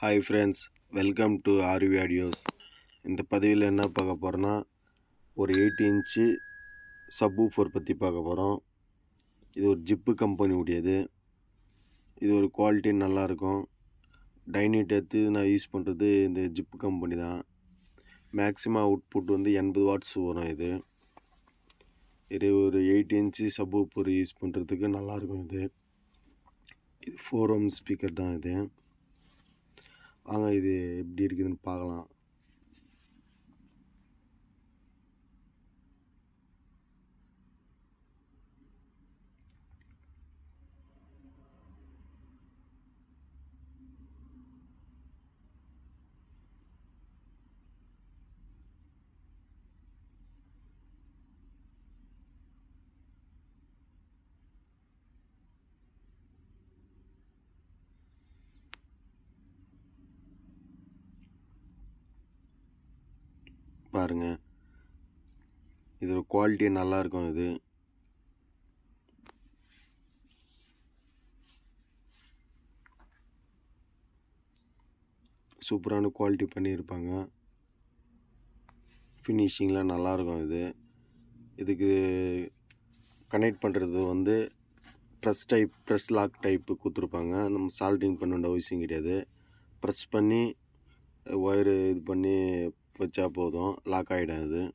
Hi friends, welcome to RV audios. இந்த பதிவில் என்ன பார்க்க போகிறோன்னா, ஒரு 8 இன்ச்சு சப்வூஃபர் பற்றி பார்க்க போகிறோம். இது ஒரு ஜிப்பு கம்பெனி உடையது. இது ஒரு குவாலிட்டி நல்லாயிருக்கும். டைனிட் எடுத்து நான் யூஸ் பண்ணுறது இந்த ஜிப்பு கம்பெனி தான். மேக்ஸிமம் அவுட்புட் வந்து 80 வாட்ஸ் வரும். இது ஒரு 8 இன்ச்சு சப்வூஃபர் யூஸ் பண்ணுறதுக்கு நல்லாயிருக்கும். இது 4 ohm ஸ்பீக்கர் தான். வாங்க இது எப்படி இருக்குதுன்னு பார்க்கலாம். பாருங்கள், இதோட குவாலிட்டி நல்லாயிருக்கும். இது சூப்பரான குவாலிட்டி பண்ணியிருப்பாங்க. ஃபினிஷிங்லாம் நல்லாயிருக்கும். இதுக்கு கனெக்ட் பண்ணுறது வந்து ப்ரெஸ் லாக் டைப்பு கொடுத்துருப்பாங்க. நம்ம சால்ட்ரிங் பண்ண வேண்டிய அவசியம் கிடையாது. ப்ரெஸ் பண்ணி ஒயரு இது பண்ணி வச்சா போதும், லாக் ஆகிடும்.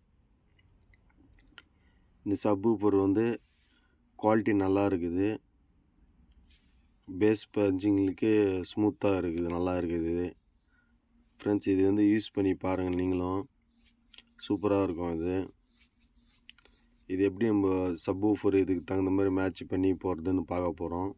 இந்த சப்வூஃபர் வந்து குவாலிட்டி நல்லா இருக்குது. பேஸ் பஞ்சிங்களுக்கு ஸ்மூத்தாக இருக்குது, நல்லா இருக்குது. ஃப்ரெண்ட்ஸ், இது வந்து யூஸ் பண்ணி பாருங்கள் நீங்களும். சூப்பராக இருக்கும். இது எப்படி நம்ம சப்வூஃபர் இதுக்கு தகுந்த மாதிரி மேட்ச் பண்ணி போகிறதுன்னு பார்க்க போகிறோம்.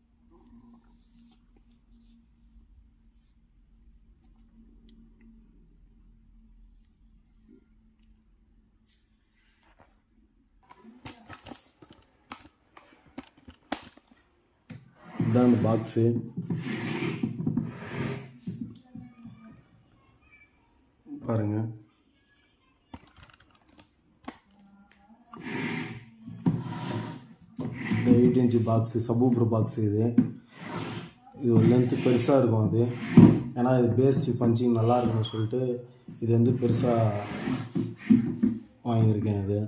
இதுதான் அந்த பாக்ஸு. பாருங்கள், இந்த 8 இன்ச்சு பாக்ஸு சப்வூஃபர் பாக்ஸு. இது ஒரு லென்த்து பெருசாக இருக்கும். ஏன்னா இது பேஸ் பஞ்சிங் நல்லா இருக்கும்னு சொல்லிட்டு இது வந்து பெருசாக வாங்கியிருக்கேன். இது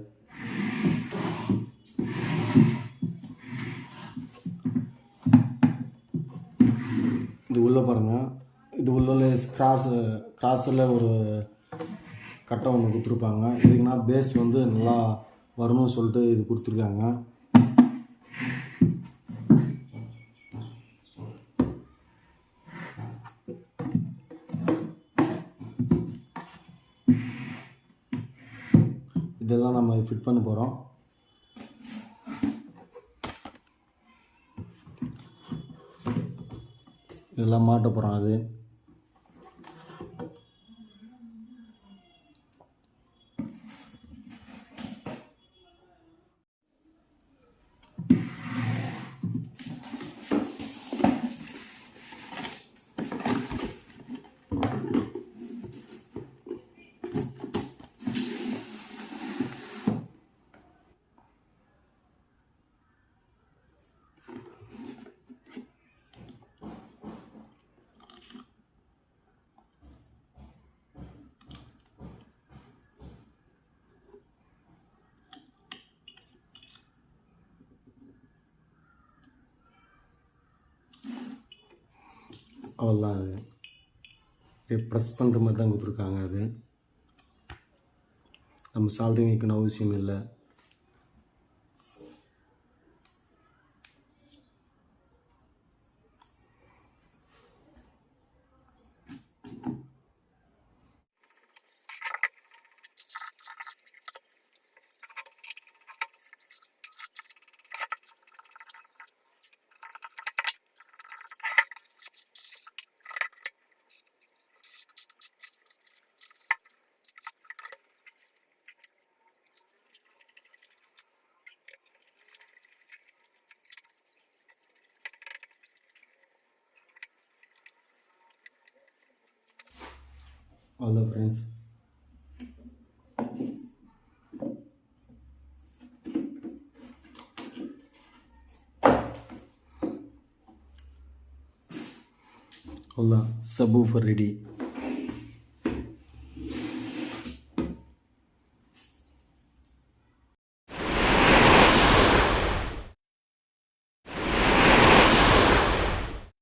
உள்ளே பாருங்கள், இது உள்ள கிராஸில் ஒரு கட்டை ஒன்று கொடுத்துருப்பாங்க. இதுக்குன்னா பேஸ் வந்து நல்லா வரணும்னு சொல்லிட்டு இது கொடுத்துருக்காங்க. இதெல்லாம் நம்ம ஃபிட் பண்ண போகிறோம். இதெல்லாம் மாட்ட போகிறோம். அவ்வளோதான். ப்ரெஸ் பண்ணுற மாதிரி தான் கொடுத்துருக்காங்க. நம்ம சால்ட்ரிங் வைக்கணும் அவசியம் இல்லை. அவ்வளோதான் ஃப்ரெண்ட்ஸ். அவ்வளோதான், சப்வூஃபர் ரெடி.